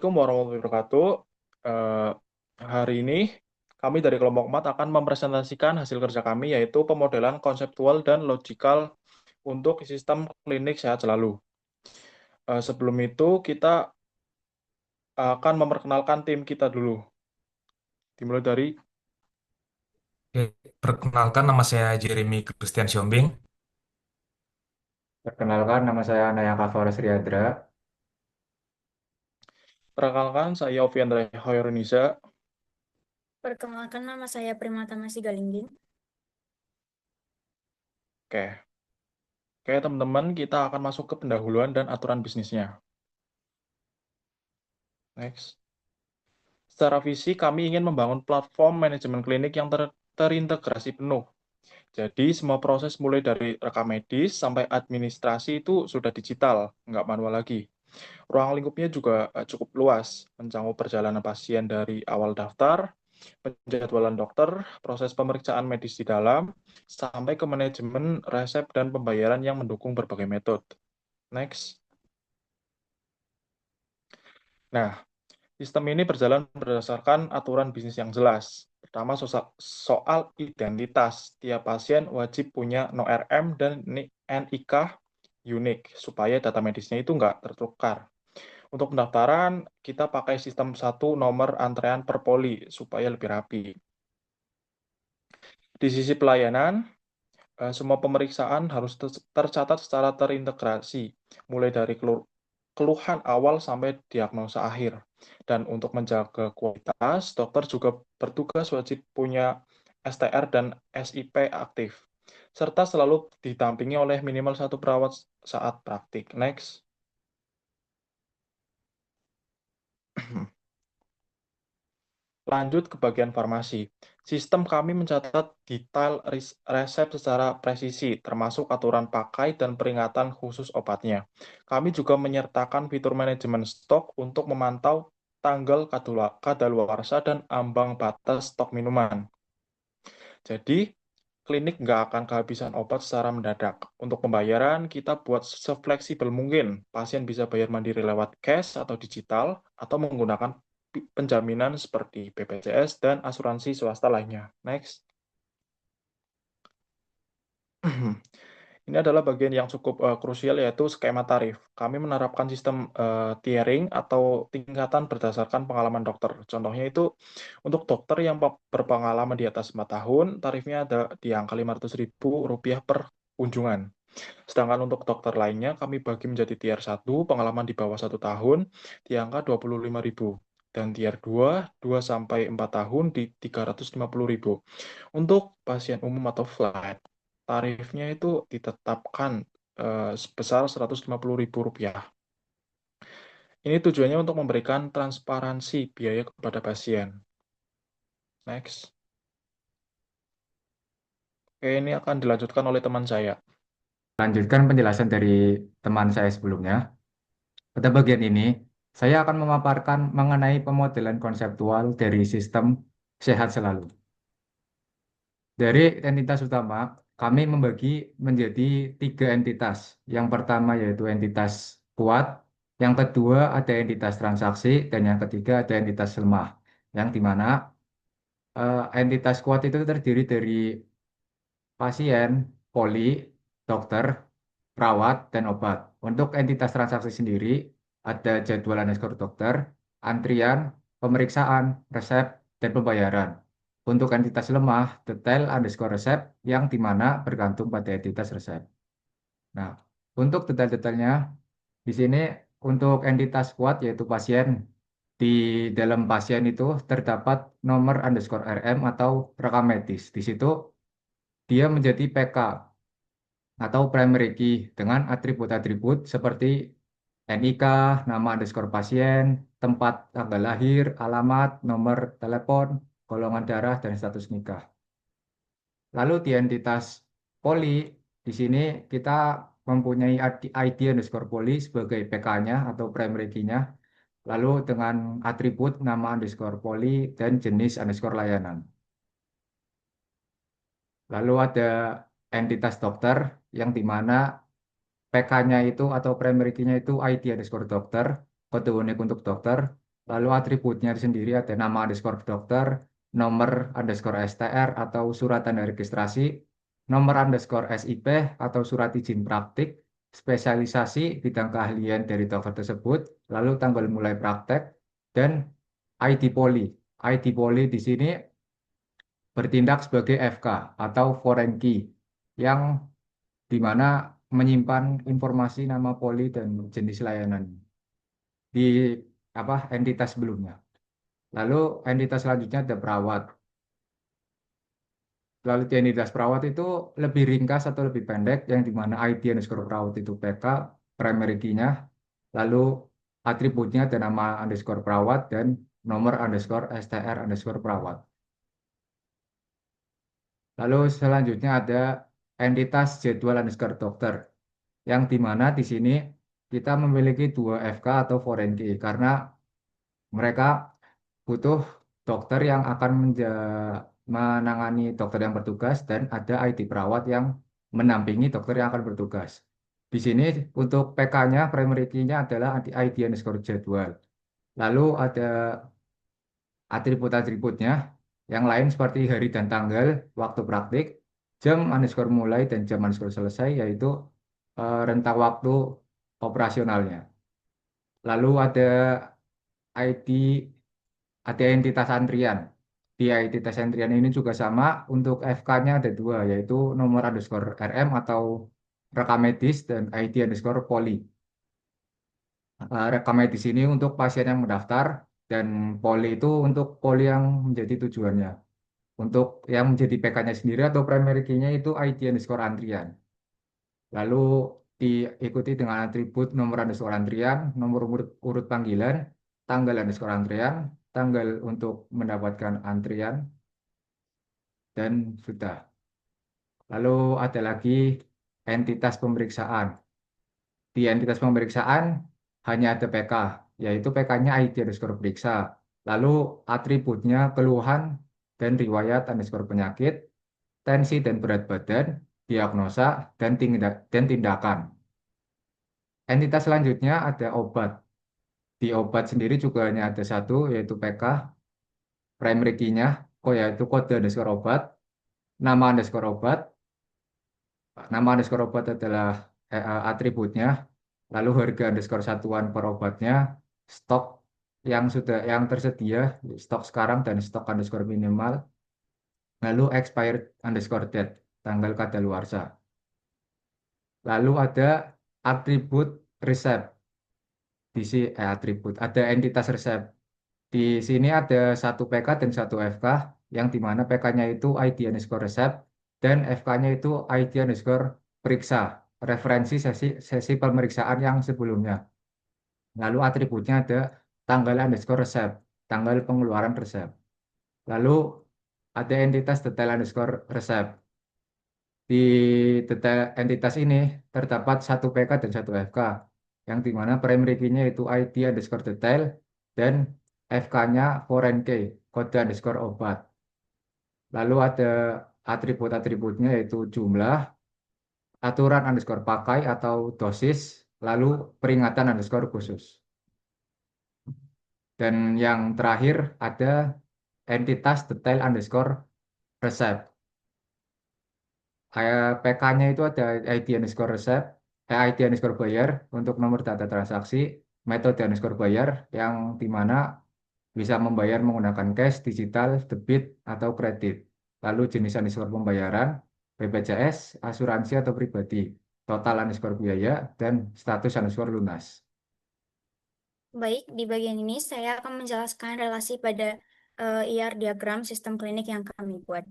Assalamualaikum warahmatullahi wabarakatuh. Eh, Hari ini kami dari kelompok 4 akan mempresentasikan hasil kerja kami yaitu pemodelan konseptual dan logikal untuk sistem klinik sehat selalu. Sebelum itu kita akan memperkenalkan tim kita dulu. Dimulai dari Oke, perkenalkan nama saya Jeremy Christian Siombing. Perkenalkan, nama saya Nayaka Faris Riyadra. perkenalkan saya Oviandra Hoyrunisa. Perkenalkan nama saya Primata Masih Galingging. Oke, oke teman-teman kita akan masuk ke pendahuluan dan aturan bisnisnya. Next. Secara visi kami ingin membangun platform manajemen klinik yang terintegrasi penuh. Jadi semua proses mulai dari rekam medis sampai administrasi itu sudah digital, nggak manual lagi. Ruang lingkupnya juga cukup luas, mencakup perjalanan pasien dari awal daftar, penjadwalan dokter, proses pemeriksaan medis di dalam, sampai ke manajemen resep dan pembayaran yang mendukung berbagai metode. Next. Nah, sistem ini berjalan berdasarkan aturan bisnis yang jelas. Pertama, soal identitas. Tiap pasien wajib punya NORM dan NIK unik, supaya data medisnya itu nggak tertukar. Untuk pendaftaran, kita pakai sistem satu nomor antrean per poli, supaya lebih rapi. Di sisi pelayanan, semua pemeriksaan harus tercatat secara terintegrasi, mulai dari keluhan awal sampai diagnosa akhir. Dan untuk menjaga kualitas, dokter juga bertugas wajib punya STR dan SIP aktif, serta selalu didampingi oleh minimal satu perawat saat praktik. Next. Lanjut ke bagian farmasi. Sistem kami mencatat detail resep secara presisi, termasuk aturan pakai dan peringatan khusus obatnya. Kami juga menyertakan fitur manajemen stok untuk memantau tanggal kadaluarsa dan ambang batas stok minuman. Jadi, klinik nggak akan kehabisan obat secara mendadak. Untuk pembayaran, kita buat sefleksibel mungkin. Pasien bisa bayar mandiri lewat cash atau digital, atau menggunakan penjaminan seperti BPJS dan asuransi swasta lainnya. Next. Ini adalah bagian yang cukup krusial yaitu skema tarif. Kami menerapkan sistem tiering atau tingkatan berdasarkan pengalaman dokter. Contohnya itu untuk dokter yang berpengalaman di atas 4 tahun, tarifnya ada di angka Rp500.000 per kunjungan. Sedangkan untuk dokter lainnya, kami bagi menjadi tier 1, pengalaman di bawah 1 tahun, di angka 25.000. Dan tier 2, 2 sampai 4 tahun di 350.000. Untuk pasien umum atau flat, tarifnya itu ditetapkan sebesar Rp150.000. Ini tujuannya untuk memberikan transparansi biaya kepada pasien. Next. Oke, ini akan dilanjutkan oleh teman saya. Lanjutkan penjelasan dari teman saya sebelumnya. Pada bagian ini, saya akan memaparkan mengenai pemodelan konseptual dari sistem sehat selalu. Dari entitas utama, kami membagi menjadi 3 entitas. Yang pertama yaitu entitas kuat, yang kedua ada entitas transaksi, dan yang ketiga ada entitas lemah. Yang dimana entitas kuat itu terdiri dari pasien, poli, dokter, perawat, dan obat. Untuk entitas transaksi sendiri, ada jadwal underscore dokter, antrian, pemeriksaan, resep, dan pembayaran. Untuk entitas lemah, detail underscore resep, yang dimana bergantung pada entitas resep. Nah, untuk detail-detailnya, di sini untuk entitas kuat yaitu pasien, di dalam pasien itu terdapat nomor underscore RM atau rekam medis. Di situ dia menjadi PK atau primary key dengan atribut-atribut seperti NIK, nama underscore pasien, tempat tanggal lahir, alamat, nomor telepon, golongan darah, dan status nikah. Lalu di entitas poli, di sini kita mempunyai ID underscore poli sebagai PK-nya atau primary key-nya, lalu dengan atribut nama underscore poli dan jenis underscore layanan. Lalu ada entitas dokter yang dimana PK-nya itu atau primary key-nya itu ID underscore dokter, kode unik untuk dokter, Lalu atributnya sendiri ada nama underscore dokter, nomor underscore STR atau surat tanda registrasi, nomor underscore SIP atau surat izin praktik, spesialisasi bidang keahlian dari dokter tersebut, lalu tanggal mulai praktek, dan ID Poli. ID Poli di sini bertindak sebagai FK atau foreign key yang di mana menyimpan informasi nama poli dan jenis layanan di entitas sebelumnya. Lalu entitas selanjutnya ada perawat. Lalu di entitas perawat itu lebih ringkas atau lebih pendek yang di mana ID underscore perawat itu PK, primary key-nya, lalu atributnya ada nama underscore perawat dan nomor underscore STR underscore perawat. Lalu selanjutnya ada entitas jadwal underscore dokter, yang di mana di sini kita memiliki 2 FK atau foreign key karena mereka butuh dokter yang akan menangani dokter yang bertugas dan ada ID perawat yang menampingi dokter yang akan bertugas. Di sini untuk PK-nya, primary key-nya adalah ID underscore jadwal. Lalu ada atribut-atributnya yang lain seperti hari dan tanggal, waktu praktik, jam underscore mulai dan jam underscore selesai, yaitu rentang waktu operasionalnya. Lalu ada ID, ada entitas antrian. Di entitas antrian ini juga sama, untuk FK-nya ada 2, yaitu nomor underscore RM atau rekam medis dan ID underscore poli. Rekam medis ini untuk pasien yang mendaftar dan poli itu untuk poli yang menjadi tujuannya. Untuk yang menjadi PK-nya sendiri atau primary key-nya itu ID underscore antrian. Lalu diikuti dengan atribut nomor underscore antrian, nomor urut panggilan, tanggal underscore antrian, tanggal untuk mendapatkan antrian, dan sudah. Lalu ada lagi entitas pemeriksaan. Di entitas pemeriksaan hanya ada PK, yaitu PK-nya ID underscore periksa. Lalu atributnya keluhan dan riwayat underscore penyakit, tensi dan berat badan, diagnosa, dan tindakan. Entitas selanjutnya ada obat. Di obat sendiri juga hanya ada 1, yaitu PK, primary key-nya, yaitu kode underscore obat, nama underscore obat. Nama underscore obat adalah atributnya, lalu harga underscore satuan per obatnya, stok yang tersedia, stok sekarang dan stok underscore minimal, lalu expired underscore date, tanggal kadaluarsa. Lalu ada atribut resep. Ada entitas resep. Di sini ada 1 PK dan 1 FK, yang dimana PK-nya itu ID underscore resep dan FK-nya itu ID underscore periksa, referensi sesi pemeriksaan yang sebelumnya. Lalu atributnya ada tanggal underscore resep, tanggal pengeluaran resep. Lalu ada entitas detail underscore resep. Di detail entitas ini terdapat 1 PK dan 1 FK, yang dimana primary key-nya itu ID underscore detail dan FK-nya foreign key, kode underscore obat. Lalu ada atribut-atributnya yaitu jumlah, aturan underscore pakai atau dosis, lalu peringatan underscore khusus. Dan yang terakhir ada entitas detail underscore resep. PK-nya itu ada ID underscore resep, ID underscore bayar untuk nomor data transaksi, metode underscore bayar yang dimana bisa membayar menggunakan cash, digital, debit, atau kredit. Lalu jenis underscore pembayaran, BPJS, asuransi atau pribadi, total underscore biaya, dan status underscore lunas. Baik, di bagian ini saya akan menjelaskan relasi pada IR diagram sistem klinik yang kami buat.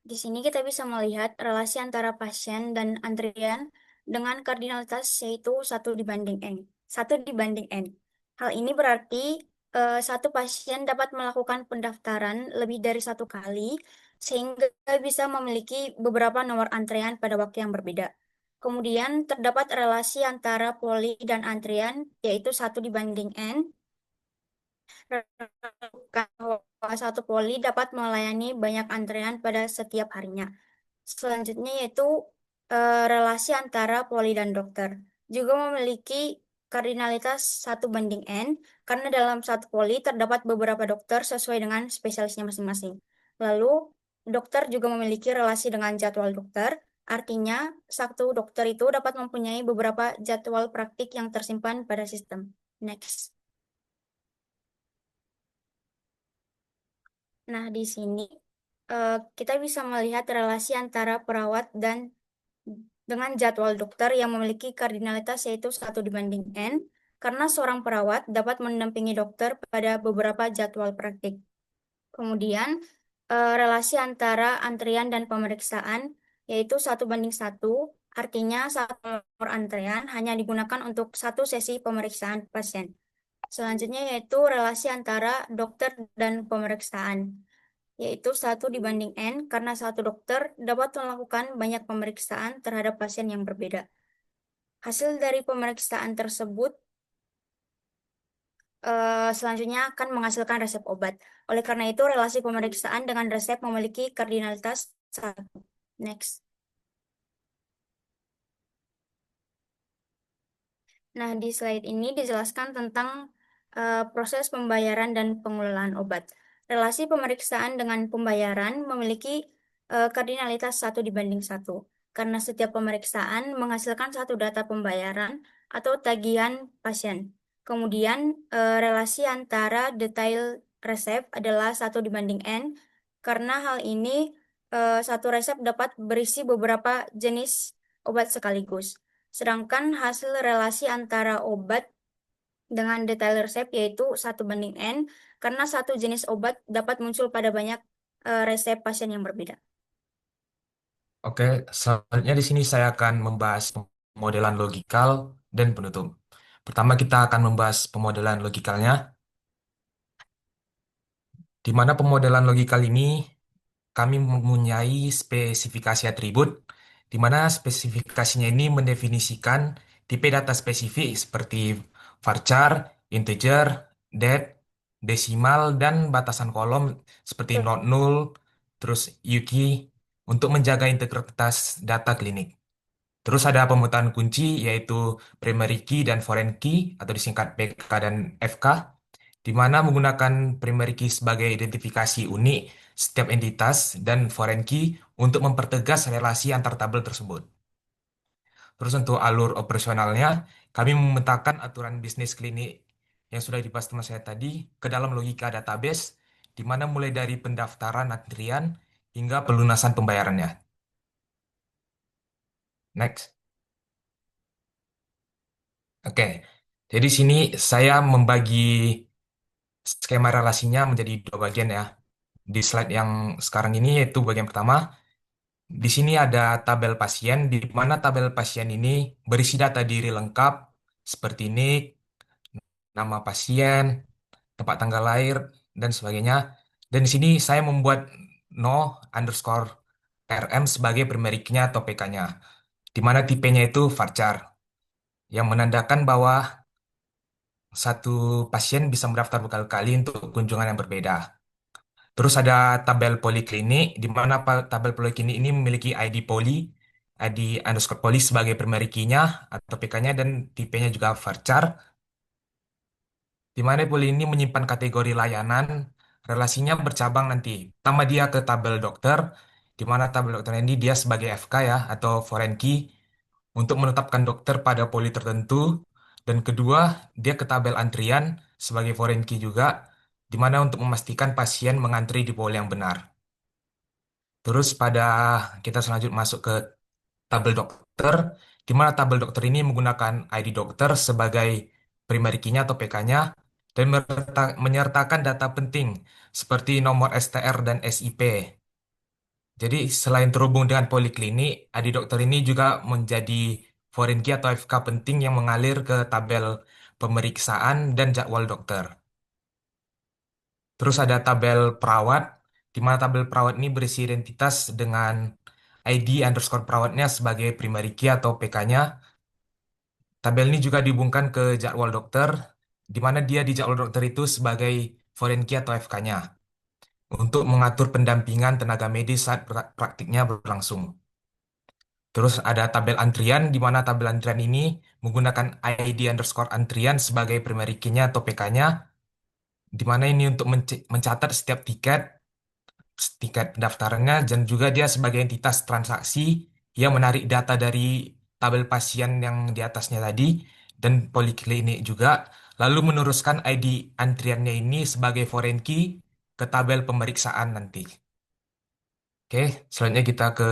Di sini kita bisa melihat relasi antara pasien dan antrian dengan kardinalitas yaitu 1/n. 1/n. Hal ini berarti satu pasien dapat melakukan pendaftaran lebih dari 1 kali sehingga bisa memiliki beberapa nomor antrean pada waktu yang berbeda. Kemudian terdapat relasi antara poli dan antrian yaitu 1/n. Bahwa satu poli dapat melayani banyak antrean pada setiap harinya. Selanjutnya yaitu relasi antara poli dan dokter. Juga memiliki kardinalitas 1:n karena dalam satu poli terdapat beberapa dokter sesuai dengan spesialisnya masing-masing. Lalu, dokter juga memiliki relasi dengan jadwal dokter, artinya satu dokter itu dapat mempunyai beberapa jadwal praktik yang tersimpan pada sistem. Next. Nah, di sini kita bisa melihat relasi antara perawat dan dengan jadwal dokter yang memiliki kardinalitas yaitu 1:n, karena seorang perawat dapat mendampingi dokter pada beberapa jadwal praktik. Kemudian, relasi antara antrian dan pemeriksaan yaitu 1:1, artinya satu nomor antrean hanya digunakan untuk satu sesi pemeriksaan pasien. Selanjutnya yaitu relasi antara dokter dan pemeriksaan, yaitu 1:n karena satu dokter dapat melakukan banyak pemeriksaan terhadap pasien yang berbeda. Hasil dari pemeriksaan tersebut selanjutnya akan menghasilkan resep obat. Oleh karena itu, relasi pemeriksaan dengan resep memiliki kardinalitas 1. Next. Nah, di slide ini dijelaskan tentang proses pembayaran dan pengelolaan obat. Relasi pemeriksaan dengan pembayaran memiliki kardinalitas 1:1, karena setiap pemeriksaan menghasilkan satu data pembayaran atau tagihan pasien. Kemudian, relasi antara detail resep adalah 1:n, karena hal ini satu resep dapat berisi beberapa jenis obat sekaligus. Sedangkan hasil relasi antara obat dengan detail resep yaitu 1:n, karena satu jenis obat dapat muncul pada banyak resep pasien yang berbeda. Oke, selanjutnya di sini saya akan membahas pemodelan logikal dan penutup. Pertama kita akan membahas pemodelan logikalnya, di mana pemodelan logikal ini kami mempunyai spesifikasi atribut, di mana spesifikasinya ini mendefinisikan tipe data spesifik seperti varchar, integer, det, desimal, dan batasan kolom seperti not null, terus UKey, untuk menjaga integritas data klinik. Terus ada pemetaan kunci yaitu primary key dan foreign key atau disingkat PK dan FK, di mana menggunakan primary key sebagai identifikasi unik setiap entitas dan foreign key untuk mempertegas relasi antar tabel tersebut. Terus untuk alur operasionalnya, kami memetakan aturan bisnis klinik yang sudah dibahas teman saya tadi ke dalam logika database, di mana mulai dari pendaftaran antrian hingga pelunasan pembayarannya. Next. Oke, jadi sini saya membagi skema relasinya menjadi dua bagian ya. Di slide yang sekarang ini yaitu bagian pertama, di sini ada tabel pasien, di mana tabel pasien ini berisi data diri lengkap seperti NIK, nama pasien, tempat tanggal lahir, dan sebagainya. Dan di sini saya membuat no underscore RM sebagai primary key-nya atau PK-nya, di mana tipenya itu varchar, yang menandakan bahwa satu pasien bisa mendaftar berkali-kali untuk kunjungan yang berbeda. Terus ada tabel poliklinik, di mana tabel poliklinik ini memiliki ID poli, ID underscore poli sebagai primary key-nya atau PK-nya, dan tipenya juga varchar, di mana poli ini menyimpan kategori layanan, relasinya bercabang nanti. Pertama dia ke tabel dokter, di mana tabel dokter ini dia sebagai FK ya, atau foreign key, untuk menetapkan dokter pada poli tertentu. Dan kedua, dia ke tabel antrian sebagai foreign key juga, di mana untuk memastikan pasien mengantri di poli yang benar. Terus kita selanjutnya masuk ke tabel dokter, di mana tabel dokter ini menggunakan ID dokter sebagai primary key-nya atau PK-nya, dan menyertakan data penting seperti nomor STR dan SIP. Jadi selain terhubung dengan poliklinik, ID dokter ini juga menjadi foreign key atau FK penting yang mengalir ke tabel pemeriksaan dan jadwal dokter. Terus ada tabel perawat, di mana tabel perawat ini berisi identitas dengan ID underscore perawatnya sebagai primary key atau PK-nya. Tabel ini juga dihubungkan ke jadwal dokter, di mana dia di jadwal dokter itu sebagai foreign key atau FK-nya, untuk mengatur pendampingan tenaga medis saat praktiknya berlangsung. Terus ada tabel antrian, di mana tabel antrian ini menggunakan ID underscore antrian sebagai primary key-nya atau PK-nya, di mana ini untuk mencatat setiap tiket pendaftarannya, dan juga dia sebagai entitas transaksi yang menarik data dari tabel pasien yang di atasnya tadi dan poliklinik juga, lalu meneruskan ID antriannya ini sebagai foreign key ke tabel pemeriksaan nanti. Oke, selanjutnya kita ke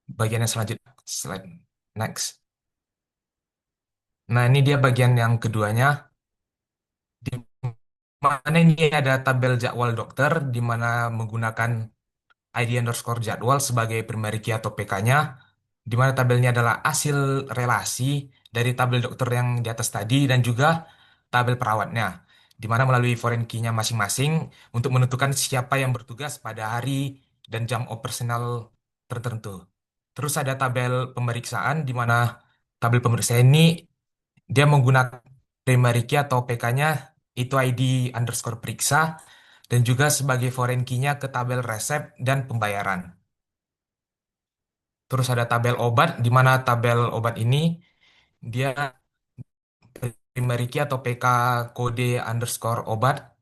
bagian yang selanjutnya. Slide next. Nah, ini dia bagian yang keduanya, di mana ini ada tabel jadwal dokter, di mana menggunakan ID underscore jadwal sebagai primary key atau PK-nya, di mana tabelnya adalah hasil relasi dari tabel dokter yang di atas tadi dan juga tabel perawatnya, di mana melalui foreign key-nya masing-masing untuk menentukan siapa yang bertugas pada hari dan jam operasional tertentu. Terus ada tabel pemeriksaan, di mana tabel pemeriksaan ini dia menggunakan primary key atau PK-nya itu ID underscore periksa dan juga sebagai foreign key-nya ke tabel resep dan pembayaran. Terus ada tabel obat, di mana tabel obat ini dia primary key atau PK kode underscore obat,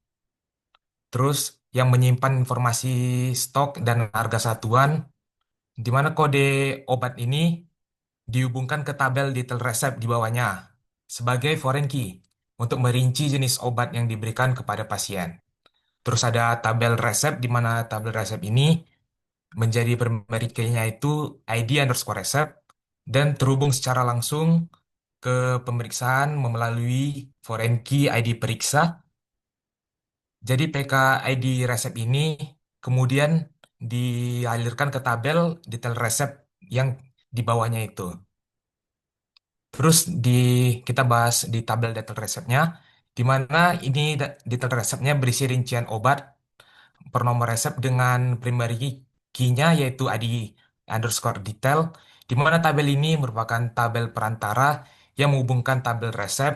terus yang menyimpan informasi stok dan harga satuan, di mana kode obat ini dihubungkan ke tabel detail resep di bawahnya sebagai foreign key untuk merinci jenis obat yang diberikan kepada pasien. Terus ada tabel resep, di mana tabel resep ini menjadi primary key-nya itu ID underscore resep dan terhubung secara langsung ke pemeriksaan melalui foreign key ID periksa. Jadi PK ID resep ini kemudian dialirkan ke tabel detail resep yang di bawahnya itu. Terus kita bahas di tabel detail resepnya, di mana ini detail resepnya berisi rincian obat per nomor resep dengan primary key-nya yaitu ID underscore detail, di mana tabel ini merupakan tabel perantara yang menghubungkan tabel resep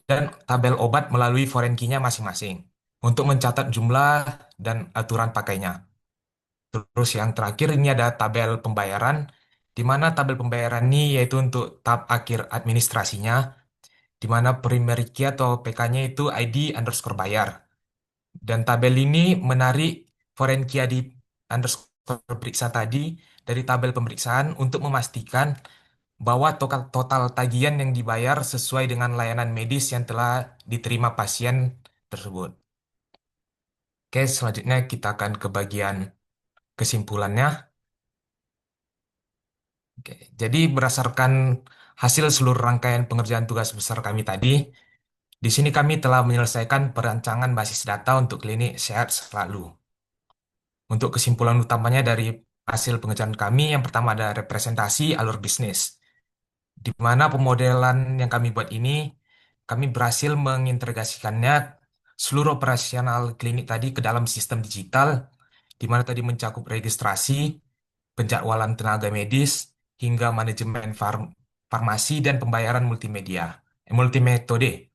dan tabel obat melalui foreign key-nya masing-masing untuk mencatat jumlah dan aturan pakainya. Terus yang terakhir ini ada tabel pembayaran, di mana tabel pembayaran ini yaitu untuk tahap akhir administrasinya, di mana primary key atau PK-nya itu ID underscore bayar. Dan tabel ini menarik foreign key ID underscore periksa tadi dari tabel pemeriksaan untuk memastikan bahwa total, total tagihan yang dibayar sesuai dengan layanan medis yang telah diterima pasien tersebut. Oke, selanjutnya kita akan ke bagian kesimpulannya. Oke, jadi berdasarkan hasil seluruh rangkaian pengerjaan tugas besar kami tadi, di sini kami telah menyelesaikan perancangan basis data untuk klinik sehat selalu. Untuk kesimpulan utamanya dari hasil pengerjaan kami, yang pertama ada representasi alur bisnis, di mana pemodelan yang kami buat ini, kami berhasil mengintegrasikannya seluruh operasional klinik tadi ke dalam sistem digital, di mana tadi mencakup registrasi, penjadwalan tenaga medis, hingga manajemen farmasi dan pembayaran multimetode.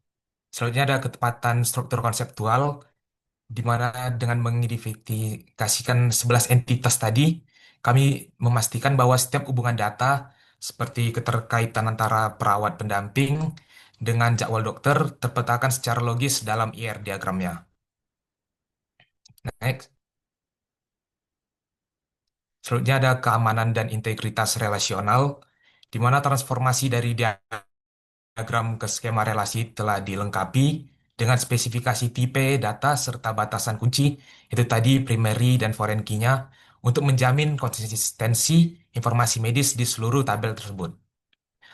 Selanjutnya ada ketepatan struktur konseptual, di mana dengan mengidentifikasikan 11 entitas tadi, kami memastikan bahwa setiap hubungan data seperti keterkaitan antara perawat pendamping dengan jadwal dokter terpetakan secara logis dalam IR diagramnya. Next. Selanjutnya ada keamanan dan integritas relasional, di mana transformasi dari diagram ke skema relasi telah dilengkapi dengan spesifikasi tipe data serta batasan kunci, itu tadi primary dan foreign key-nya, untuk menjamin konsistensi informasi medis di seluruh tabel tersebut.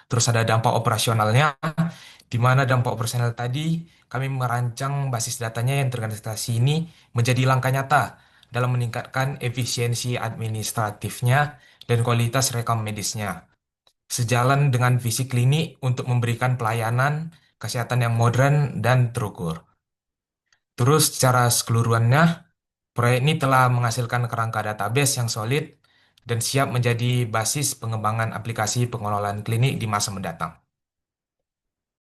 Terus ada dampak operasionalnya, di mana dampak operasional tadi kami merancang basis datanya yang terorganisasi ini menjadi langkah nyata dalam meningkatkan efisiensi administratifnya dan kualitas rekam medisnya. Sejalan dengan visi klinik untuk memberikan pelayanan kesehatan yang modern dan terukur. Terus secara keseluruhannya, proyek ini telah menghasilkan kerangka database yang solid dan siap menjadi basis pengembangan aplikasi pengelolaan klinik di masa mendatang.